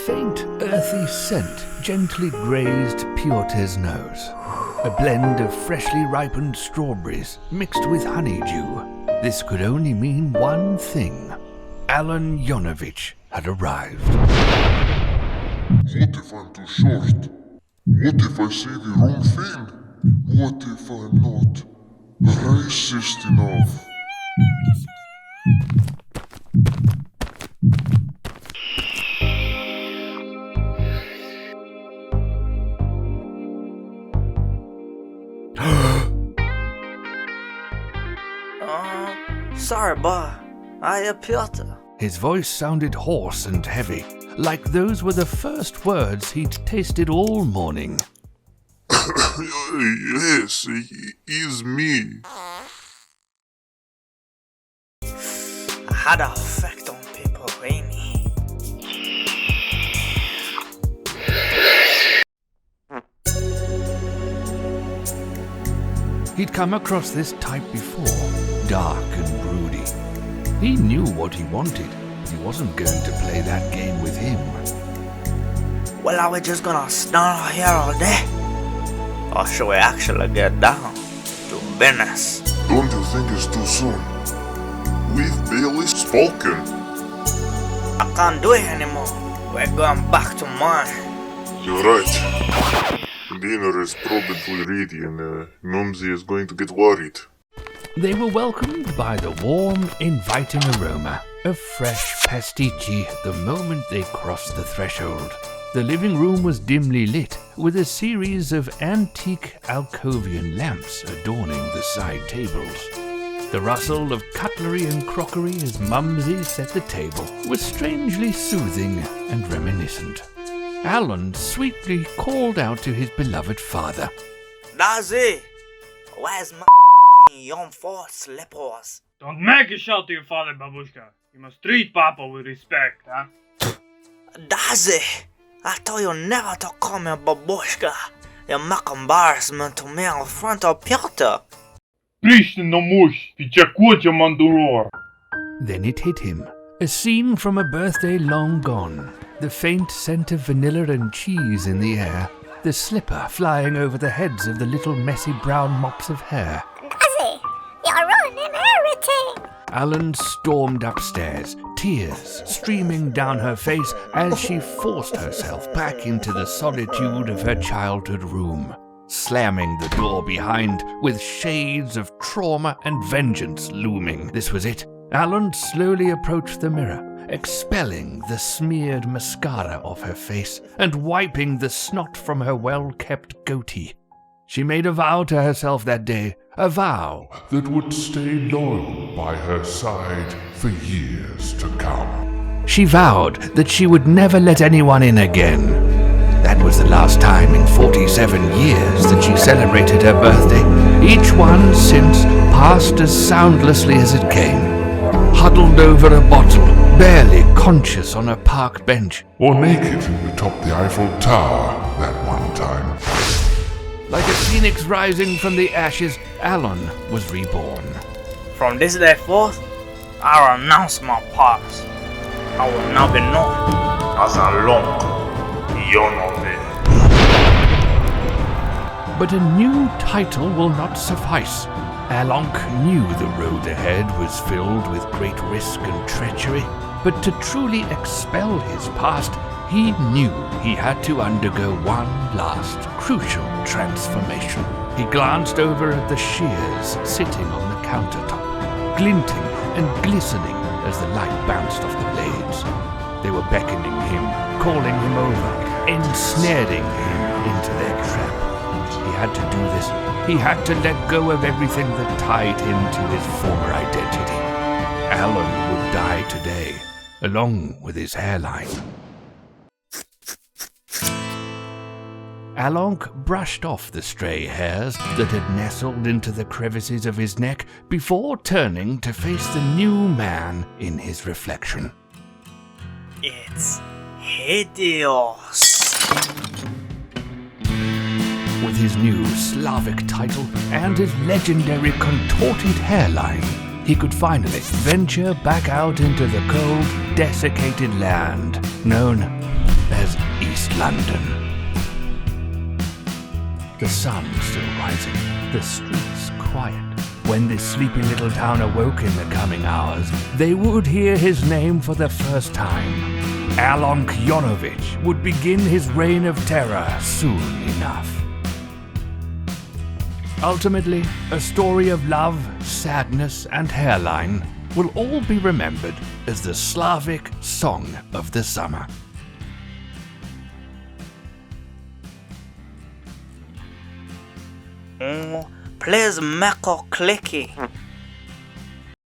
faint, earthy scent gently grazed Piotr's nose. A blend of freshly ripened strawberries mixed with honeydew. This could only mean one thing. Alan Yonovich had arrived. What if I'm too short? What if I say the wrong thing? What if I'm not racist enough? Sorry, boy. I Piotr. His voice sounded hoarse and heavy, like those were the first words he'd tasted all morning. Yes, it is me. I had an effect on people, Amy. He'd come across this type before, dark and broody. He knew what he wanted, but he wasn't going to play that game with him. Well, are we just gonna stand here all day? Or should we actually get down to business? Don't you think it's too soon? We've barely spoken. I can't do it anymore. We're going back to mine. You're right. Dinner is probably ready and Mumsy is going to get worried. They were welcomed by the warm, inviting aroma of fresh pastici the moment they crossed the threshold. The living room was dimly lit, with a series of antique Alcovian lamps adorning the side tables. The rustle of cutlery and crockery as Mumsy set the table was strangely soothing and reminiscent. Alan sweetly called out to his beloved father. Nazi, where's my young four slippers? Don't make a shout to your father, babushka. You must treat Papa with respect, huh? Nazi, I told you never to call me babushka. You make embarrassment to me in front of Piotr. Then it hit him. A scene from a birthday long gone. The faint scent of vanilla and cheese in the air. The slipper flying over the heads of the little messy brown mops of hair. Nazi, you're ruining everything! Alan stormed upstairs, tears streaming down her face as she forced herself back into the solitude of her childhood room, slamming the door behind with shades of trauma and vengeance looming. This was it. Alan slowly approached the mirror, expelling the smeared mascara off her face and wiping the snot from her well-kept goatee. She made a vow to herself that day, a vow that would stay loyal by her side for years to come. She vowed that she would never let anyone in again. That was the last time in 47 years that she celebrated her birthday. Each one since passed as soundlessly as it came. Huddled over a bottle, barely conscious on a park bench. Or naked atop the Eiffel Tower that one time. Like a phoenix rising from the ashes, Alan was reborn. From this day forth, I renounce my past. I will now be known as Alan Yonovich. But a new title will not suffice. Alonk knew the road ahead was filled with great risk and treachery, but to truly expel his past, he knew he had to undergo one last crucial transformation. He glanced over at the shears sitting on the countertop, glinting and glistening as the light bounced off the blades. They were beckoning him, calling him over, ensnaring him into their trap. He had to do this. He had to let go of everything that tied him to his former identity. Alan would die today, along with his hairline. Alonk brushed off the stray hairs that had nestled into the crevices of his neck before turning to face the new man in his reflection. It's hideous. With his new Slavic title and his legendary contorted hairline, he could finally venture back out into the cold, desiccated land known as East London. The sun still rising, the streets quiet. When this sleepy little town awoke in the coming hours, they would hear his name for the first time. Erlong Yonovich would begin his reign of terror soon enough. Ultimately, a story of love, sadness, and hairline will all be remembered as the Slavic Song of the Summer. Please make a clicky.